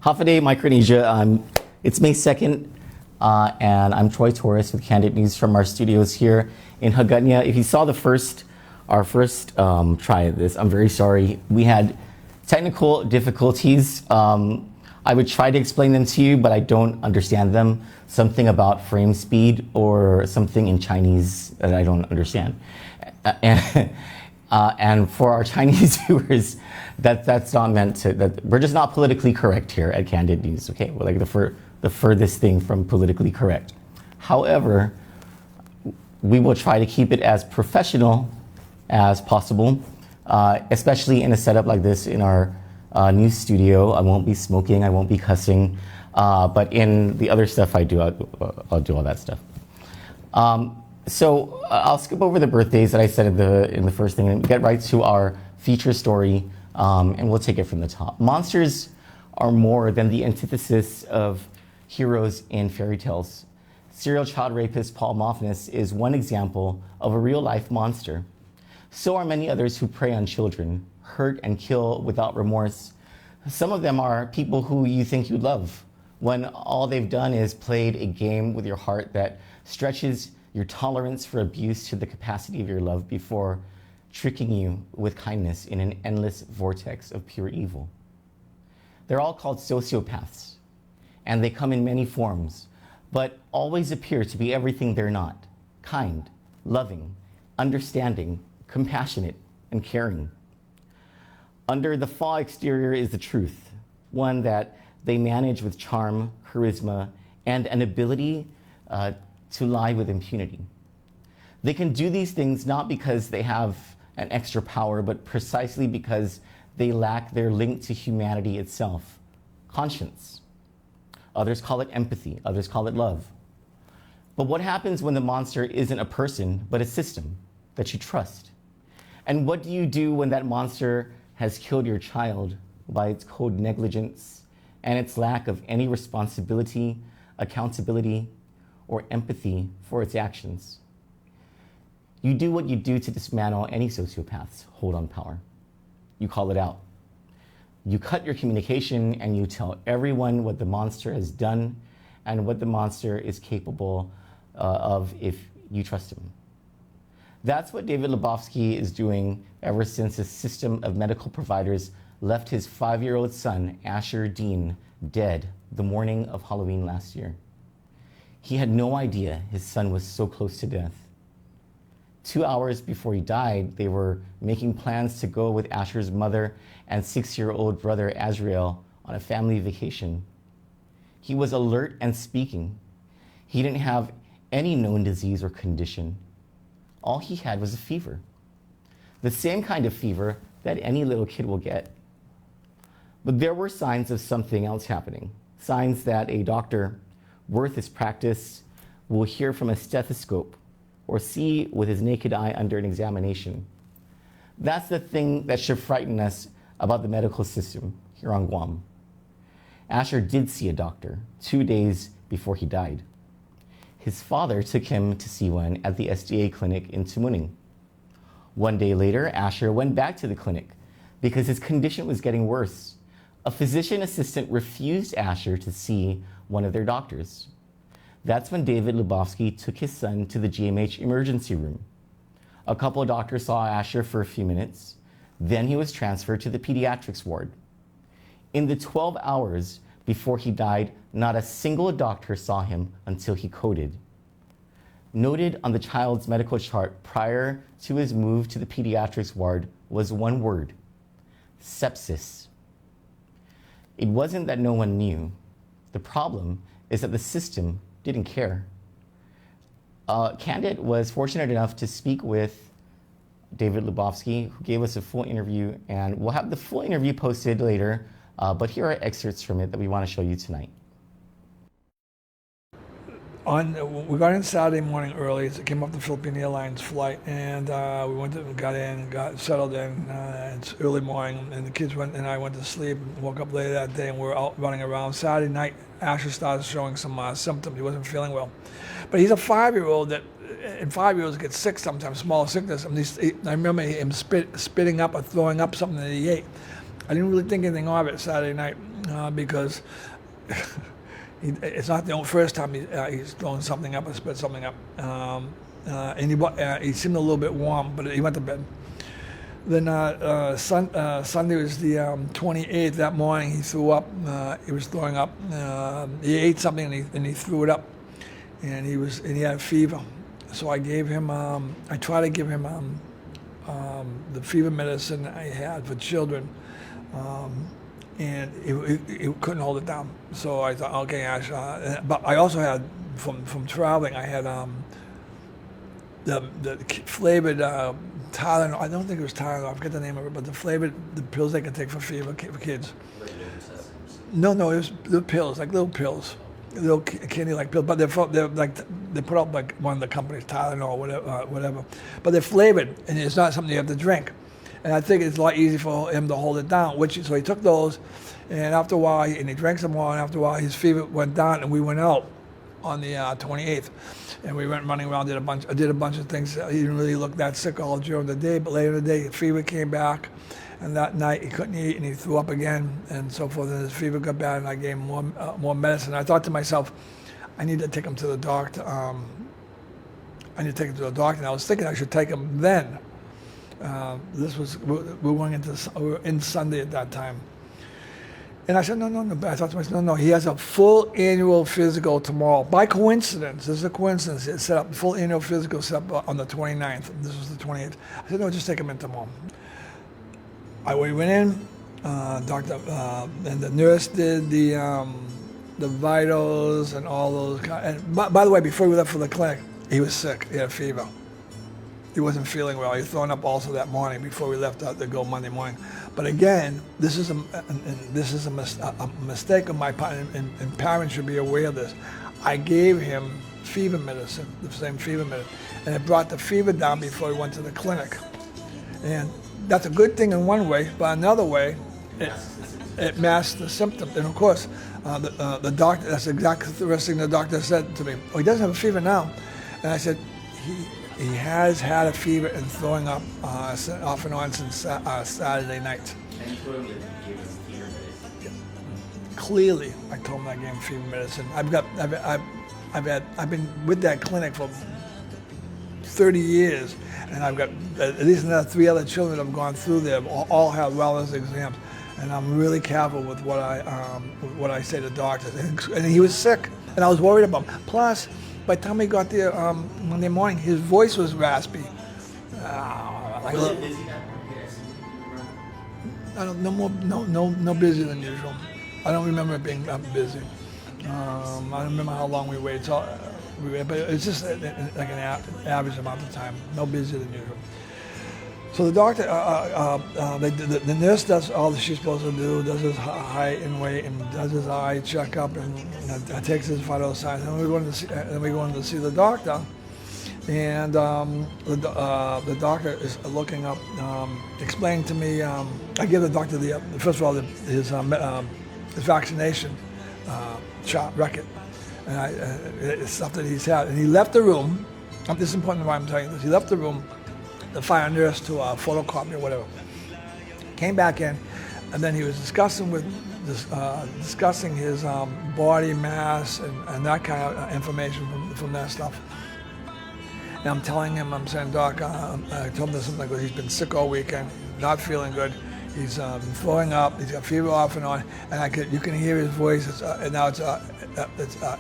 Hafaday, Micronesia. It's May 2nd, and I'm Troy Torres with Kandit News from our studios here in Hagåtña. If you saw our first try at this, I'm very sorry. We had technical difficulties. I would try to explain them to you, but I don't understand them. Something about frame speed or something in Chinese that I don't understand. And for our Chinese viewers, that's not meant to, that we're just not politically correct here at Kandit News, okay? We're like the furthest thing from politically correct. However, we will try to keep it as professional as possible, especially in a setup like this in our new studio. I won't be smoking, I won't be cussing, but in the other stuff I do, I'll do all that stuff. So I'll skip over the birthdays that I said in the first thing and get right to our feature story, and we'll take it from the top. Monsters are more than the antithesis of heroes in fairy tales. Serial child rapist Paul Moffness is one example of a real-life monster. So are many others who prey on children, hurt and kill without remorse. Some of them are people who you think you love, when all they've done is played a game with your heart that stretches your tolerance for abuse to the capacity of your love before tricking you with kindness in an endless vortex of pure evil. They're all called sociopaths, and they come in many forms, but always appear to be everything they're not: kind, loving, understanding, compassionate, and caring. Under the faux exterior is the truth, one that they manage with charm, charisma, and an ability to lie with impunity. They can do these things not because they have an extra power, but precisely because they lack their link to humanity itself, conscience. Others call it empathy, others call it love. But what happens when the monster isn't a person, but a system that you trust? And what do you do when that monster has killed your child by its cold negligence and its lack of any responsibility, accountability, or empathy for its actions? You do what you do to dismantle any sociopath's hold on power. You call it out. You cut your communication and you tell everyone what the monster has done and what the monster is capable of if you trust him. That's what David Lebowski is doing ever since a system of medical providers left his 5-year-old son, Asher Dean, dead the morning of Halloween last year. He had no idea his son was so close to death. 2 hours before he died, they were making plans to go with Asher's mother and 6-year-old brother Azrael on a family vacation. He was alert and speaking. He didn't have any known disease or condition. All he had was a fever. The same kind of fever that any little kid will get. But there were signs of something else happening. Signs that a doctor worth his practice will hear from a stethoscope or see with his naked eye under an examination. That's the thing that should frighten us about the medical system here on Guam. Asher did see a doctor 2 days before he died. His father took him to see one at the SDA clinic in Tumuning. 1 day later, Asher went back to the clinic because his condition was getting worse. A physician assistant refused Asher to see one of their doctors. That's when David Lebowski took his son to the GMH emergency room. A couple of doctors saw Asher for a few minutes. Then he was transferred to the pediatrics ward. In the 12 hours before he died, not a single doctor saw him until he coded. Noted on the child's medical chart prior to his move to the pediatrics ward was one word: sepsis. It wasn't that no one knew. The problem is that the system didn't care. Kandit was fortunate enough to speak with David Lebowski, who gave us a full interview, and we'll have the full interview posted later, but here are excerpts from it that we want to show you tonight. We got in Saturday morning early. It came up the Philippine Airlines flight, and we got in and got settled in. It's early morning, and the kids and I went to sleep and woke up later that day, and we were out running around. Saturday night, Asher started showing some symptoms. He wasn't feeling well. But he's a 5-year-old and 5-year-olds get sick sometimes, small sickness. I remember him spitting up or throwing up something that he ate. I didn't really think anything of it Saturday night. because it's not the first time he's thrown something up or spit something up. And he seemed a little bit warm, but he went to bed. Then Sunday was the 28th. That morning he threw up. He was throwing up. He ate something and he threw it up, and he had a fever. So I gave him. I tried to give him the fever medicine I had for children, and he couldn't hold it down. So I thought, okay, Ash. But I also had from traveling. I had the flavored Tylenol. I don't think it was Tylenol. I forget the name of it, but the pills they can take for fever for kids. No, it was the pills, like little pills, little candy-like pills. But they're like they put up like one of the companies, Tylenol or whatever. But they're flavored, and it's not something you have to drink. And I think it's a lot easier for him to hold it down. So he took those, and after a while, he drank some more. And after a while, his fever went down, and we went out on the 28th. And we went running around, I did a bunch of things. He didn't really look that sick all during the day, but later in the day, fever came back. And that night, he couldn't eat, and he threw up again, and so forth. And his fever got bad, and I gave him more medicine. I thought to myself, I need to take him to the doctor. And I was thinking I should take him then. We were in Sunday at that time. And I said, no. I thought to myself, no. He has a full annual physical tomorrow. By coincidence, this is a coincidence. It's set up, full annual physical set up on the 29th. This was the 28th. I said, no, just take him in tomorrow. We went in, doctor, and the nurse did the vitals and all those. And by the way, before we left for the clinic, he was sick. He had a fever. He wasn't feeling well. He was throwing up also that morning before we left out to go Monday morning. But again, this is a mistake on my part, and parents should be aware of this. I gave him fever medicine, the same fever medicine, and it brought the fever down before he went to the clinic. And that's a good thing in one way, but another way, it masks the symptoms. And of course, the doctor, that's exactly the first thing the doctor said to me. Oh, he doesn't have a fever now. And I said, he has had a fever and throwing up off and on since Saturday night. And you told him that you gave him fever medicine? Clearly, I told him I gave him fever medicine. I've been with that clinic for 30 years, and I've got at least another 3 other children that have gone through there, all have wellness exams, and I'm really careful with what I say to doctors. And he was sick, and I was worried about him. Plus, by the time he got there Monday morning, his voice was raspy. No busier than usual. I don't remember it being busy. I don't remember how long we waited. But it's just like an average amount of time. No busier than usual. So the doctor, the nurse does all that she's supposed to do, does his height and weight, and does his eye checkup, and takes his vital signs. And we're going to see the doctor, and the doctor is looking up, explaining to me. I give the doctor first of all his vaccination chart record, and it's stuff that he's had. And he left the room. This is important why I'm telling you this. He left the room. The fire nurse to photocopy or whatever. Came back in, and then he was discussing his body mass and that kind of information from that stuff. And I'm telling him, I'm saying, Doc, I told him something like, he's been sick all weekend, not feeling good. He's throwing up. He's got fever off and on, and you can hear his voice. And now it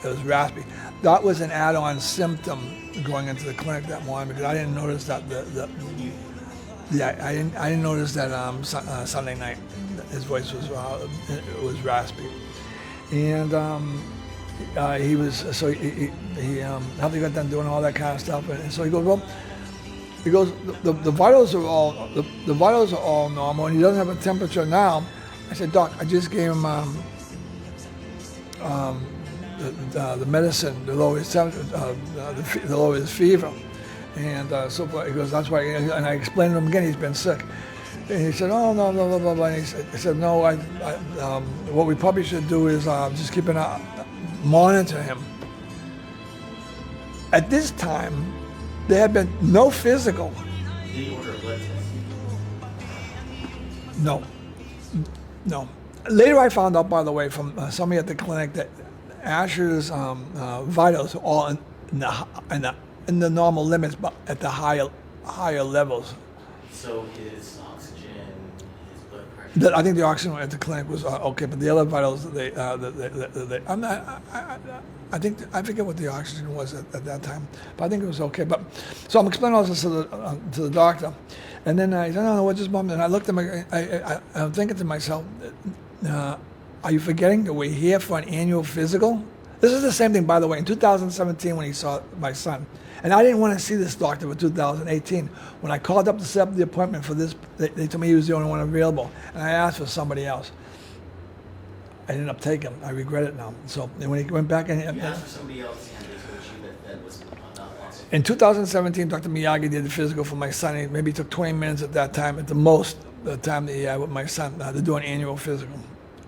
was raspy. That was an add-on symptom going into the clinic that morning because I didn't notice that I didn't notice that Sunday night his voice was raspy, and he after he got done doing all that kind of stuff, and so he goes, the vitals are all normal, and he doesn't have a temperature now. I said, Doc, I just gave him the medicine to lower his temperature, to lower his fever, and so forth. He goes, that's why. And I explained to him again, he's been sick. And he said, oh, no, blah, blah, blah, blah. And he said, no, what we probably should do is just keep an eye, monitor him. At this time, there had been no physical. Did he order a blood test? No. Later, I found out, by the way, from somebody at the clinic that Asher's vitals are all in the normal limits, but at the higher levels. So his oxygen, his blood pressure. I think the oxygen at the clinic was okay, but the other vitals, I think I forget what the oxygen was at that time, but I think it was okay. But so I'm explaining all this to the doctor, and then I said, "No, what's this moment?" And I looked at I'm thinking to myself, "Are you forgetting that we're here for an annual physical?" This is the same thing, by the way, in 2017 when he saw my son. And I didn't want to see this doctor for 2018. When I called up to set up the appointment for this, they told me he was the only one available. And I asked for somebody else. I ended up taking him. I regret it now. So when he went back in... You asked for somebody else and they told you that was not possible. In 2017, Dr. Miyagi did the physical for my son. He maybe took 20 minutes at that time, at the most, the time that he had with my son, to do an annual physical.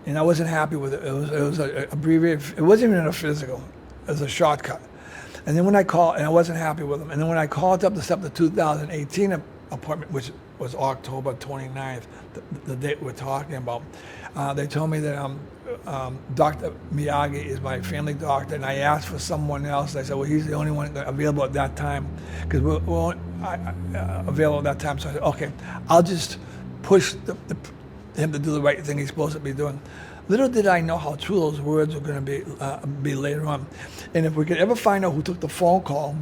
And I wasn't happy with it. It was an abbreviated... It wasn't even a physical. It was a shortcut. And then when I called, and I wasn't happy with him, and then when I called up to set up the 2018 appointment, which was October 29th, the date we're talking about, they told me that Dr. Miyagi is my family doctor, and I asked for someone else. I said, well, he's the only one available at that time, because we're available at that time. So I said, okay, I'll just push him to do the right thing he's supposed to be doing. Little did I know how true those words were going to be later on. And if we could ever find out who took the phone call,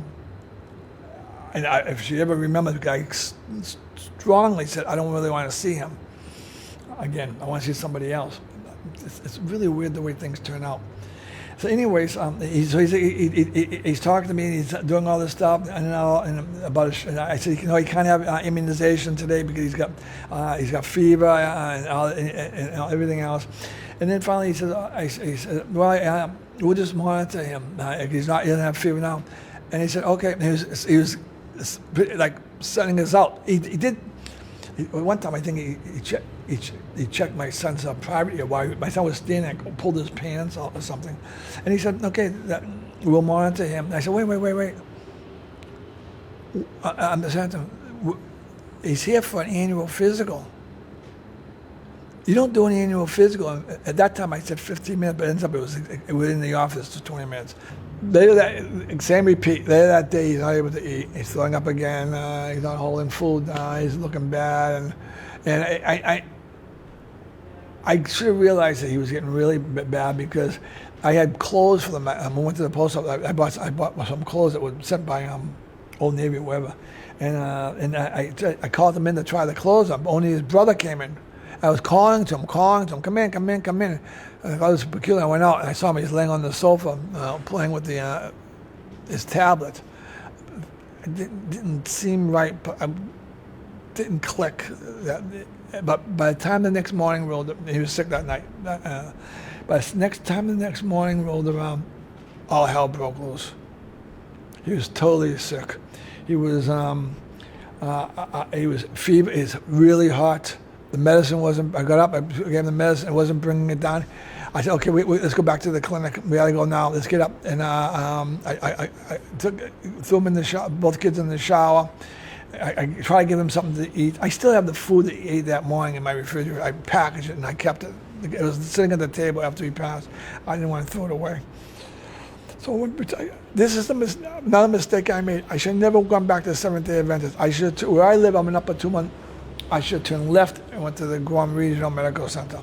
and if she ever remembers, the guy strongly said, I don't really want to see him. Again, I want to see somebody else. It's really weird the way things turn out. So anyways, he's talking to me, and he's doing all this stuff, and I said, he can't have immunization today because he's got fever and everything else. And then finally he said, well, we'll just monitor him. He doesn't have fever now. And he said, okay. And he was like setting us out. He did. One time I think he checked my son's private ear while my son was standing, pulled his pants out or something. And he said, okay, we'll monitor him. And I said, wait. I'm just saying to him, he's here for an annual physical. You don't do an annual physical. At that time I said 15 minutes, but it ends up it was within the office to 20 minutes. Later that, same repeat. Later that day, he's not able to eat. He's throwing up again. He's not holding food. He's looking bad. And I should have realized that he was getting really bad because I had clothes for them. I went to the post office. I bought some clothes that were sent by Old Navy or whatever. And I called him in to try the clothes on. Only his brother came in. I was calling to him, come in. And I thought it was peculiar. I went out and I saw him. He's laying on the sofa playing with his tablet. It didn't seem right. Didn't click. But by the time the next morning rolled up, he was sick that night. By the next morning rolled around, all hell broke loose. He was totally sick. He was fever. It's really hot. The medicine wasn't. I got up. I gave him the medicine. It wasn't bringing it down. I said, "Okay, let's go back to the clinic. We gotta go now. Let's get up." And I threw him in the shower. Both kids in the shower. I tried to give him something to eat. I still have the food that he ate that morning in my refrigerator. I packaged it and I kept it. It was sitting at the table after he passed. I didn't want to throw it away. So this is another mistake I made. I should have never gone back to the Seventh-day Adventist. Where I live, I'm in Upper Tuman. I should have turned left and went to the Guam Regional Medical Center.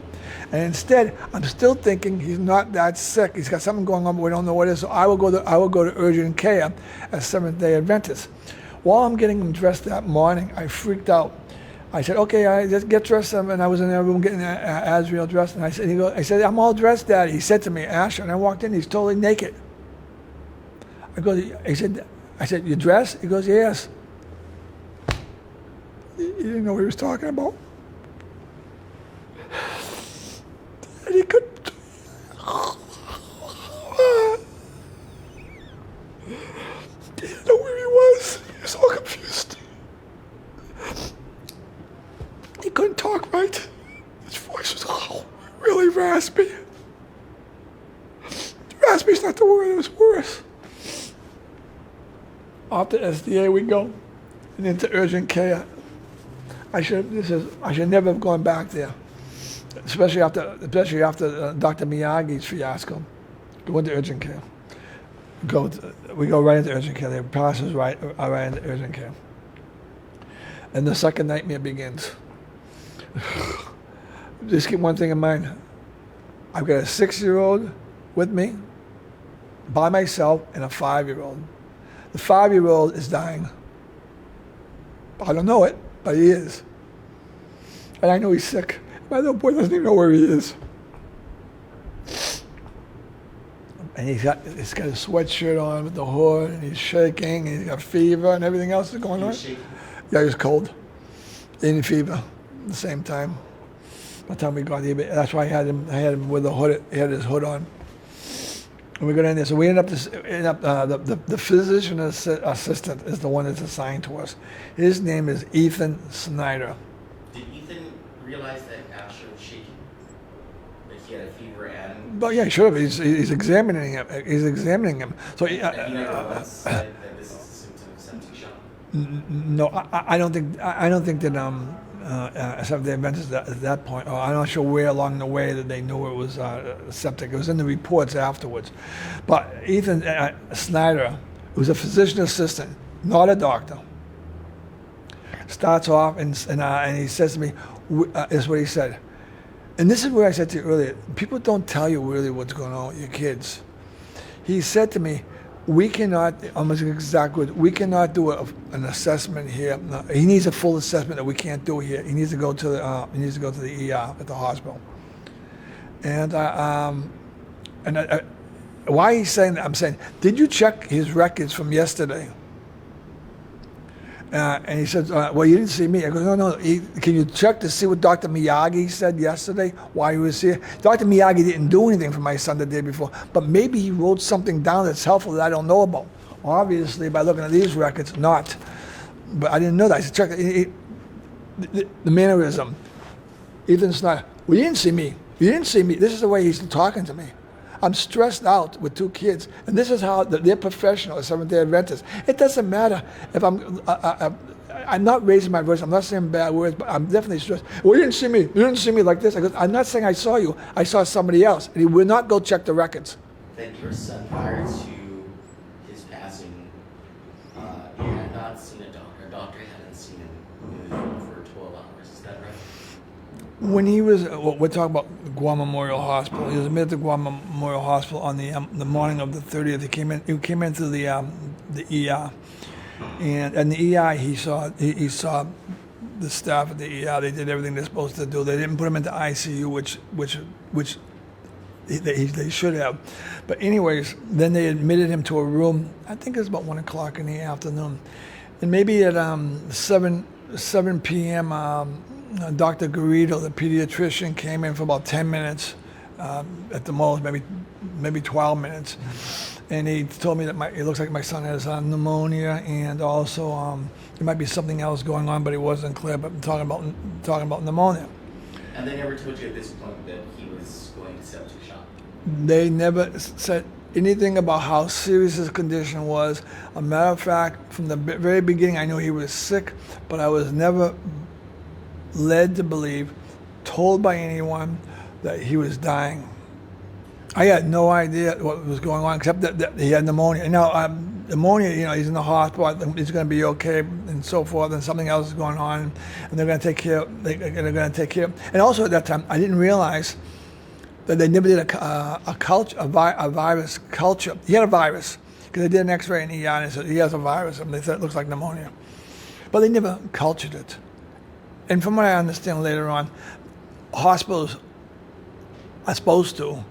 And instead, I'm still thinking he's not that sick. He's got something going on, but we don't know what it is. So I will go to urgent care as Seventh-day Adventist. While I'm getting him dressed that morning, I freaked out. I said, okay, I just get dressed. And I was in their room getting Azrael dressed. And I said, I'm all dressed, Daddy. He said to me, Asher, and I walked in, he's totally naked. I said, you dressed? He goes, yes. He didn't know what he was talking about. And he couldn't. He didn't know where he was. He was all confused. He couldn't talk right. His voice was really raspy. Raspy's not the word, it was worse. Off to SDA we go, and into urgent care. I should never have gone back there. especially after Dr. Miyagi's fiasco. Go into urgent care. We go right into urgent care. The process right into urgent care. And the second nightmare begins. Just keep one thing in mind. I've got a 6-year-old with me, by myself, and a 5-year-old. The 5-year-old is dying. I don't know it, but he is. And I know he's sick. My little boy doesn't even know where he is. And he's got a sweatshirt on with the hood, and he's shaking, and he's got fever, and everything else is going on. Yeah, he was cold. In fever at the same time. By the time we got here, that's why I had him with the hood. He had his hood on. And we got in there. So we ended up the physician assistant is the one that's assigned to us. His name is Ethan Snyder. Did Ethan realize that Ash was shaking? That he had a fever and... But yeah, he should have. He's examining him. He's examining him. So he never once said that this is a symptom of septic shock. No, I don't think that except the Adventists at that point. Or I'm not sure where along the way that they knew it was septic. It was in the reports afterwards. But Ethan Snyder, who's a physician assistant, not a doctor, starts off and he says to me, "This is what he said." And this is what I said to you earlier. People don't tell you really what's going on with your kids. He said to me, "We cannot," almost exact words, "we cannot do an assessment here. No, he needs a full assessment that we can't do here. He needs to go to the ER at the hospital." And why he's saying that? I'm saying, "Did you check his records from yesterday?" And he said, "Well, you didn't see me." I go, "No. Can you check to see what Dr. Miyagi said yesterday while he was here?" Dr. Miyagi didn't do anything for my son the day before, but maybe he wrote something down that's helpful that I don't know about. Obviously, by looking at these records, not. But I didn't know that. I said, "Check the mannerism." Ethan Snyder, "Well, you didn't see me. You didn't see me." This is the way he's talking to me. I'm stressed out with 2 kids, and this is how they're professional, Seventh-day Adventists. It doesn't matter if I'm not raising my voice. I'm not saying bad words, but I'm definitely stressed. "Well, you didn't see me. You didn't see me like this." I go, "I'm not saying I saw you. I saw somebody else." And he would not go check the records. That your son, prior to his passing, you had not seen a doctor. A doctor hadn't seen him for 12 hours. Is that right? When he was, we're talking about Guam Memorial Hospital. He was admitted to Guam Memorial Hospital on the morning of the 30th. He came into the ER, and the ER he saw the staff at the ER. They did everything they're supposed to do. They didn't put him into ICU, which they should have. But anyways, then they admitted him to a room. I think it was about 1:00 in the afternoon, and maybe at 7 p.m. Dr. Garrido, the pediatrician, came in for about 10 minutes at the most, maybe 12 minutes. And he told me that it looks like my son has pneumonia, and also there might be something else going on, but it wasn't clear. But I'm talking about pneumonia. And they never told you at this point that he was going to septic shock? They never said anything about how serious his condition was. A matter of fact, from the very beginning, I knew he was sick, but I was never led to believe, told by anyone, that he was dying. I had no idea what was going on, except that he had pneumonia. Now, pneumonia, he's in the hospital, he's going to be okay, and so forth, and something else is going on, and they're going to take care. They're going to take care. And also at that time, I didn't realize that they never did a virus culture. He had a virus because they did an X-ray in the ER, and they said he has a virus, and they said it looks like pneumonia, but they never cultured it. And from what I understand later on, hospitals are supposed to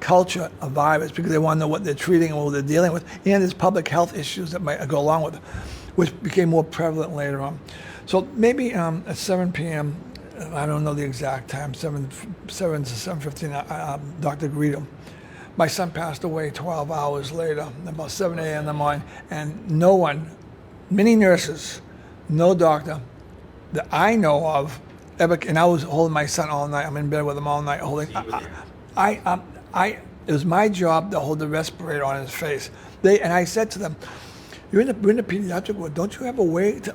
culture a virus because they want to know what they're treating and what they're dealing with, and there's public health issues that might go along with it, which became more prevalent later on. So maybe at 7 p.m., I don't know the exact time, 7 to 7:15, Dr. Garrido. My son passed away 12 hours later, about 7 a.m. in the morning, and no one, many nurses, no doctor that I know of ever, and I was holding my son all night. I'm in bed with him all night holding. It was my job to hold the respirator on his face. And I said to them, "You're in the pediatric ward. Don't you have a way to?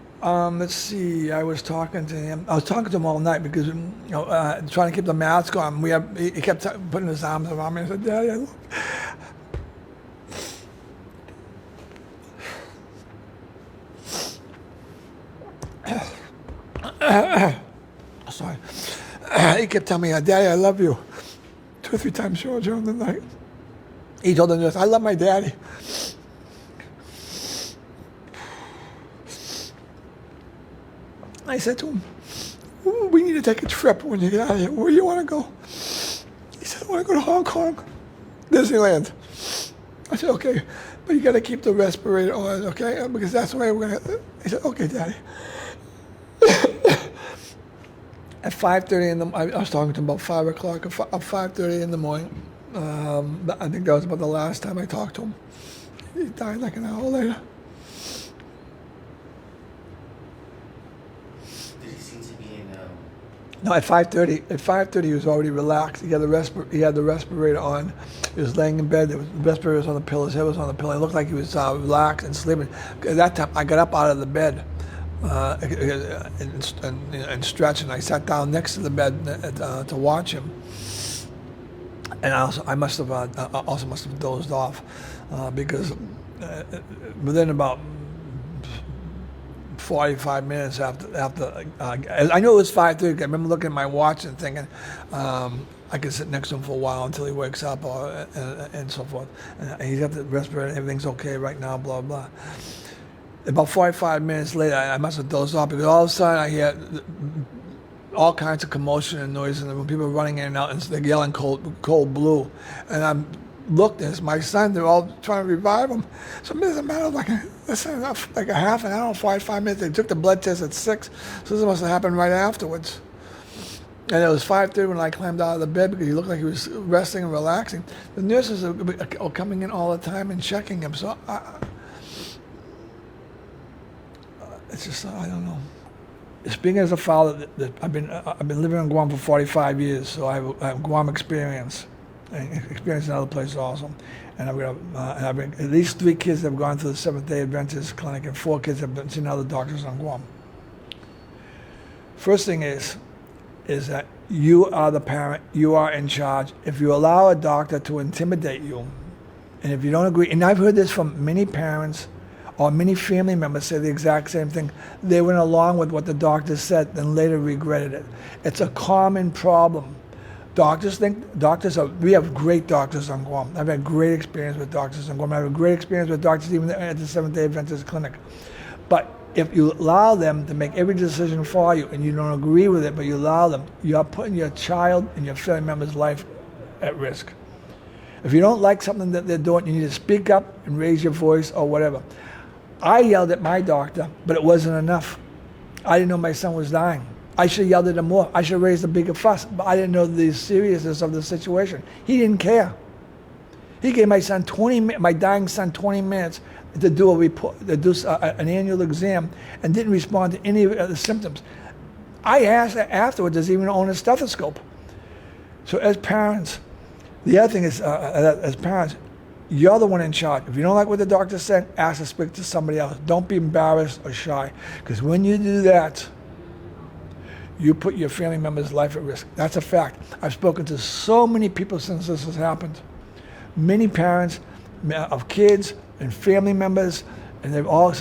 Let's see. I was talking to him. I was talking to him all night because, trying to keep the mask on. He kept putting his arms around me. I said, "Daddy, I love." Sorry. He kept telling me, "Daddy, I love you," 2 or 3 times during the night. He told the nurse, "I love my daddy." I said to him, "We need to take a trip when you get out of here. Where do you want to go?" He said, "I want to go to Hong Kong, Disneyland." I said, "Okay, but you got to keep the respirator on, okay? Because that's the way we're going to." He said, "Okay, Daddy." At 5:30 in the morning, I was talking to him about 5 o'clock, at 5:30 in the morning. I think that was about the last time I talked to him. He died like an hour later. Did he seem to be in? No, at 5:30. At 5:30, he was already relaxed. He had the respirator on. He was laying in bed. The respirator was on the pillow. His head was on the pillow. It looked like he was relaxed and sleeping. At that time, I got up out of the bed and stretched, and I sat down next to the bed to watch him. And I must have dozed off because within about 45 minutes after I knew it was 5:30. I remember looking at my watch and thinking I could sit next to him for a while until he wakes up and so forth. And he's got the respirator. Everything's okay right now. Blah blah. About 45 minutes later, I must have dozed off because all of a sudden I hear all kinds of commotion and noise in the room. People running in and out, and they're yelling cold blue. And I'm looked, and it's my son. They're all trying to revive him. So it doesn't matter, like a half an hour, 45 minutes. They took the blood test at 6, so this must have happened right afterwards. And it was 5:30 when I climbed out of the bed because he looked like he was resting and relaxing. The nurses are coming in all the time and checking him. So it's just, I don't know. Speaking as a father, I've been living in Guam for 45 years, so I have Guam experience, and experience in other places also. And I've been, at least 3 kids have gone to the Seventh-day Adventist clinic, and 4 kids have seen other doctors on Guam. First thing is that you are the parent, you are in charge. If you allow a doctor to intimidate you, and if you don't agree, and I've heard this from many parents, or many family members say the exact same thing. They went along with what the doctor said and later regretted it. It's a common problem. We have great doctors on Guam. I've had great experience with doctors on Guam. I have a great experience with doctors even at the Seventh-day Adventist clinic. But if you allow them to make every decision for you and you don't agree with it, but you allow them, you are putting your child and your family member's life at risk. If you don't like something that they're doing, you need to speak up and raise your voice or whatever. I yelled at my doctor, but it wasn't enough. I didn't know my son was dying. I should have yelled at him more. I should have raised a bigger fuss, but I didn't know the seriousness of the situation. He didn't care. He gave my dying son 20 minutes to do an annual exam and didn't respond to any of the symptoms. I asked afterwards, does he even own a stethoscope? So as parents, the other thing is, as parents, you're the one in charge. If you don't like what the doctor said, ask to speak to somebody else. Don't be embarrassed or shy, because when you do that, you put your family member's life at risk. That's a fact. I've spoken to so many people since this has happened. Many parents of kids and family members, and they've all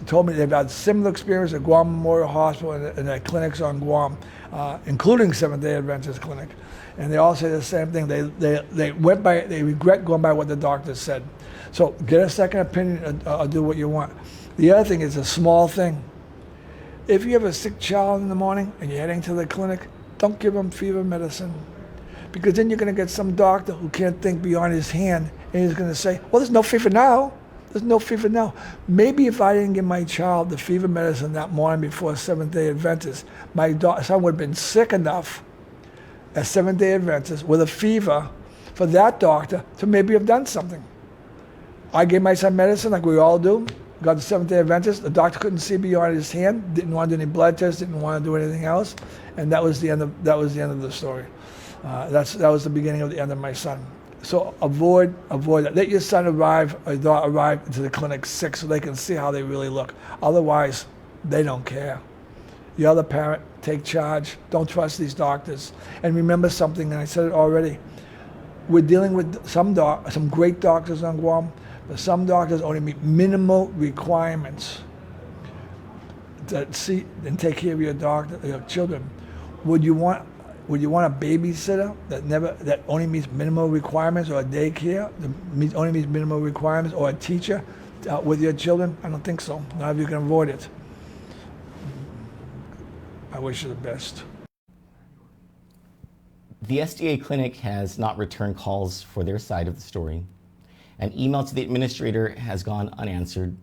told me they've had similar experience at Guam Memorial Hospital and at clinics on Guam, including Seventh-day Adventist Clinic. And they all say the same thing. They regret going by what the doctor said. So get a second opinion or do what you want. The other thing is a small thing. If you have a sick child in the morning and you're heading to the clinic, don't give them fever medicine. Because then you're going to get some doctor who can't think beyond his hand, and he's going to say, well, there's no fever now. There's no fever now. Maybe if I didn't give my child the fever medicine that morning before Seventh-day Adventist, my son would have been sick enough as Seventh-day Adventist with a fever for that doctor to maybe have done something. I gave my son medicine like we all do, got the Seventh-day Adventist. The doctor couldn't see beyond his hand, didn't want to do any blood tests, didn't want to do anything else, and that was the end of the story. That was the beginning of the end of my son. So avoid that. Let your son arrive or daughter arrive to the clinic sick so they can see how they really look. Otherwise, They don't care. You're the parent. Take charge. Don't trust these doctors. And remember something, and I said it already. We're dealing with some great doctors on Guam, but some doctors only meet minimal requirements to see and take care of your children. Would you want a babysitter that only meets minimal requirements, or a daycare that only meets minimal requirements, or a teacher with your children? I don't think so. Not if you can avoid it. I wish you the best. The SDA clinic has not returned calls for their side of the story. An email to the administrator has gone unanswered.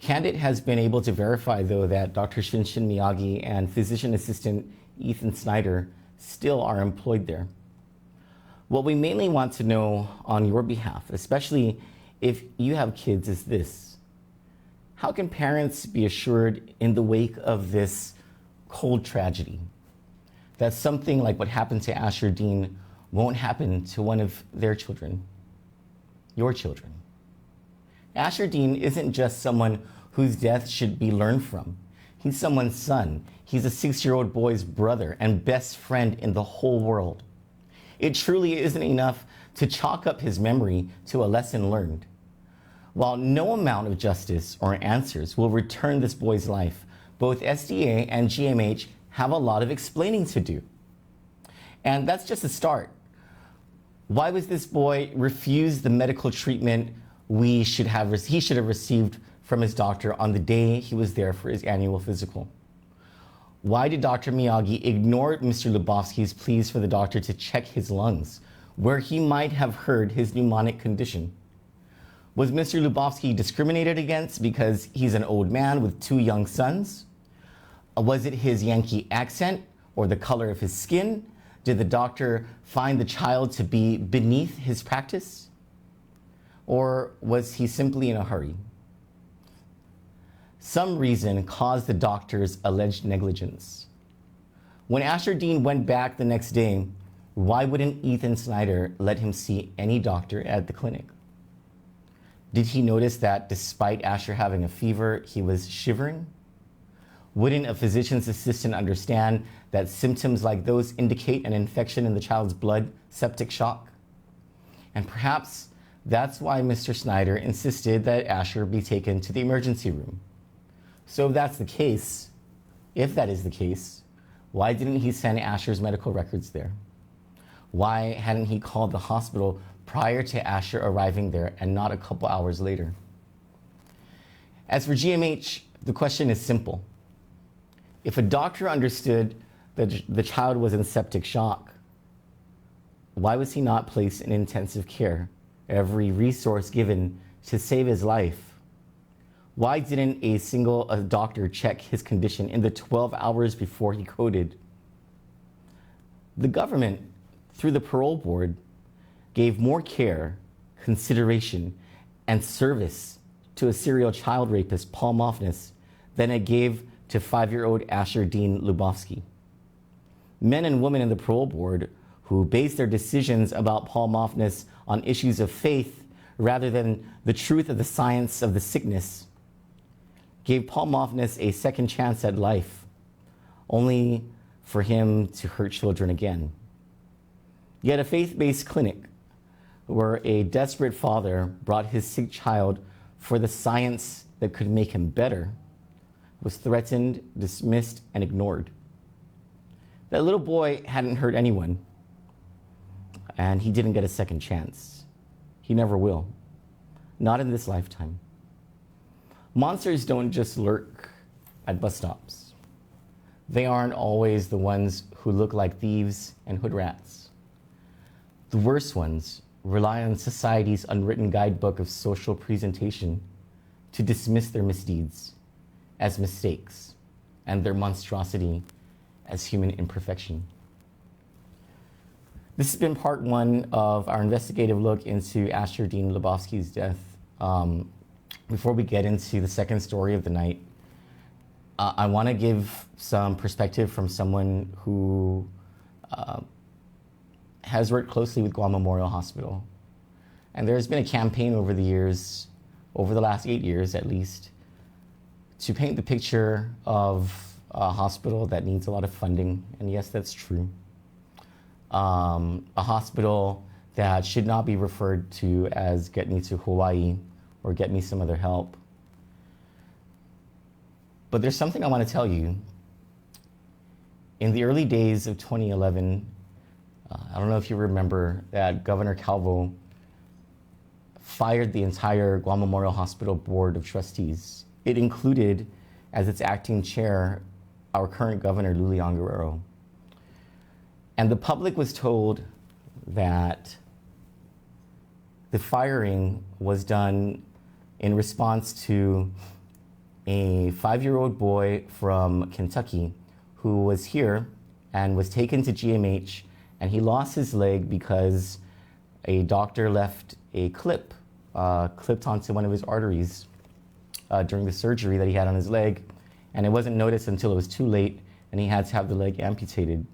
Kandit has been able to verify, though, that Dr. Shinshin Miyagi and physician assistant Ethan Snyder still are employed there. What we mainly want to know on your behalf, especially if you have kids, is this: how can parents be assured in the wake of this cold tragedy that something like what happened to Asher Dean won't happen to one of their children, your children? Asher Dean isn't just someone whose death should be learned from. He's someone's son. He's a 6-year-old boy's brother and best friend in the whole world. It truly isn't enough to chalk up his memory to a lesson learned. While no amount of justice or answers will return this boy's life, both SDA and GMH have a lot of explaining to do. And that's just a start. Why was this boy refused the medical treatment he should have received from his doctor on the day he was there for his annual physical? Why did Dr. Miyagi ignore Mr. Lubofsky's pleas for the doctor to check his lungs, where he might have heard his pneumonic condition? Was Mr. Lubofsky discriminated against because he's an old man with 2 young sons? Was it his Yankee accent or the color of his skin? Did the doctor find the child to be beneath his practice? Or was he simply in a hurry? Some reason caused the doctor's alleged negligence. When Asher Dean went back the next day, why wouldn't Ethan Snyder let him see any doctor at the clinic? Did he notice that despite Asher having a fever, he was shivering? Wouldn't a physician's assistant understand that symptoms like those indicate an infection in the child's blood, septic shock? And perhaps that's why Mr. Snyder insisted that Asher be taken to the emergency room. So if that's the case, why didn't he send Asher's medical records there? Why hadn't he called the hospital prior to Asher arriving there and not a couple hours later? As for GMH, the question is simple. If a doctor understood that the child was in septic shock, why was he not placed in intensive care, every resource given to save his life? Why didn't a single doctor check his condition in the 12 hours before he coded? The government, through the parole board, gave more care, consideration, and service to a serial child rapist, Paul Mofness, than it gave to 5-year-old Asher Dean Lubofsky. Men and women in the parole board who based their decisions about Paul Mofness on issues of faith rather than the truth of the science of the sickness gave Paul Mofness a second chance at life, only for him to hurt children again. Yet a faith-based clinic where a desperate father brought his sick child for the science that could make him better was threatened, dismissed, and ignored. That little boy hadn't hurt anyone, and he didn't get a second chance. He never will, not in this lifetime. Monsters don't just lurk at bus stops. They aren't always the ones who look like thieves and hood rats. The worst ones rely on society's unwritten guidebook of social presentation to dismiss their misdeeds as mistakes and their monstrosity as human imperfection. This has been part 1 of our investigative look into Asher Dean Lubofsky's death. Before we get into the second story of the night, I want to give some perspective from someone who has worked closely with Guam Memorial Hospital. And there's been a campaign over the years, over the last 8 years at least, to paint the picture of a hospital that needs a lot of funding, and yes, that's true. A hospital that should not be referred to as get me to Hawaii or get me some other help. But there's something I want to tell you. In the early days of 2011, I don't know if you remember that Governor Calvo fired the entire Guam Memorial Hospital Board of Trustees. It included, as its acting chair, our current governor, Lulian Guerrero. And the public was told that the firing was done in response to a 5-year-old boy from Kentucky who was here and was taken to GMH, and he lost his leg because a doctor left a clipped onto one of his arteries during the surgery that he had on his leg, and it wasn't noticed until it was too late and he had to have the leg amputated.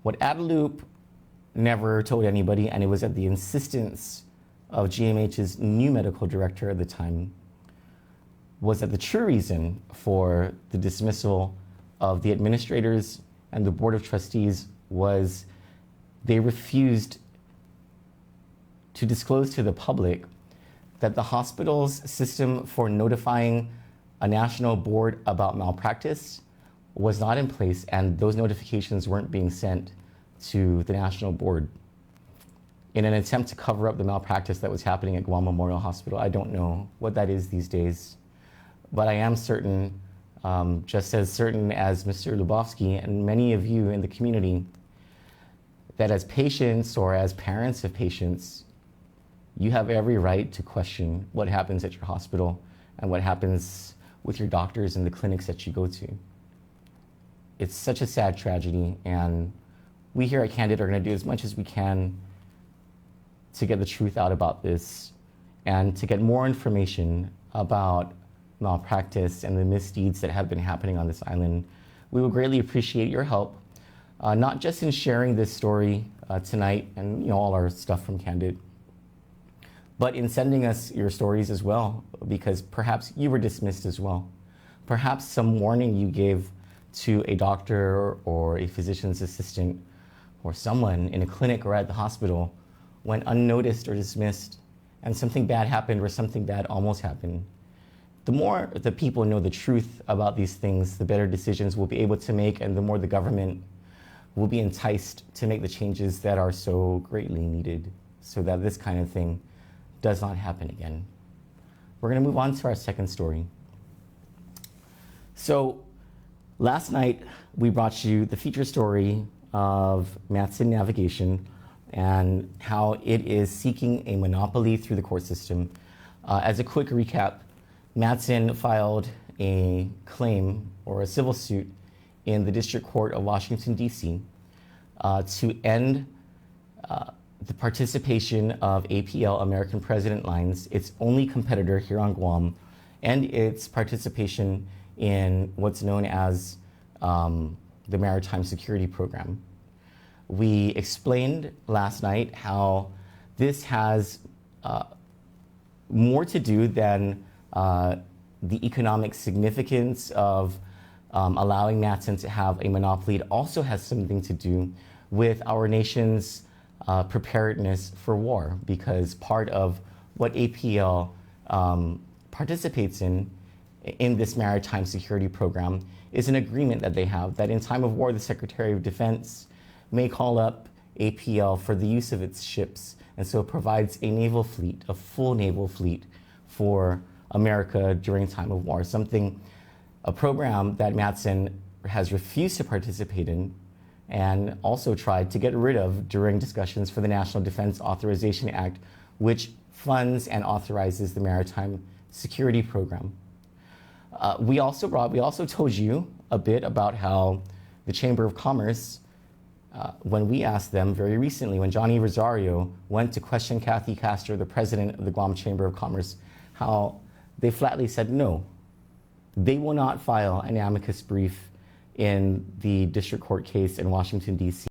What Adelup never told anybody, and it was at the insistence of GMH's new medical director at the time, was that the true reason for the dismissal of the administrators and the board of trustees was they refused to disclose to the public that the hospital's system for notifying a national board about malpractice was not in place, and those notifications weren't being sent to the national board in an attempt to cover up the malpractice that was happening at Guam Memorial Hospital. I don't know what that is these days, but I am certain, just as certain as Mr. Lubofsky and many of you in the community, that as patients or as parents of patients, you have every right to question what happens at your hospital and what happens with your doctors and the clinics that you go to. It's such a sad tragedy, and we here at Kandit are going to do as much as we can to get the truth out about this and to get more information about malpractice and the misdeeds that have been happening on this island. We will greatly appreciate your help, not just in sharing this story tonight and all our stuff from Kandit, but in sending us your stories as well, because perhaps you were dismissed as well. Perhaps some warning you gave to a doctor or a physician's assistant or someone in a clinic or at the hospital went unnoticed or dismissed, and something bad happened or something bad almost happened. The more the people know the truth about these things, the better decisions we'll be able to make, and the more the government will be enticed to make the changes that are so greatly needed so that this kind of thing does not happen again. We're going to move on to our second story. So last night we brought you the feature story of Matson Navigation and how it is seeking a monopoly through the court system. As a quick recap, Matson filed a claim or a civil suit in the District Court of Washington, D.C. To end the participation of APL, American President Lines, its only competitor here on Guam, and its participation in what's known as the Maritime Security Program. We explained last night how this has more to do than the economic significance of allowing Matson to have a monopoly. It also has something to do with our nation's preparedness for war, because part of what APL participates in this maritime security program is an agreement that they have that in time of war, the Secretary of Defense may call up APL for the use of its ships, and so it provides a naval fleet, a full naval fleet for America during time of war, a program that Matson has refused to participate in and also tried to get rid of during discussions for the National Defense Authorization Act, which funds and authorizes the Maritime Security Program. We also told you a bit about how the Chamber of Commerce, when we asked them very recently, when Johnny Rosario went to question Kathy Castor, the president of the Guam Chamber of Commerce, how they flatly said no. They will not file an amicus brief in the district court case in Washington, D.C.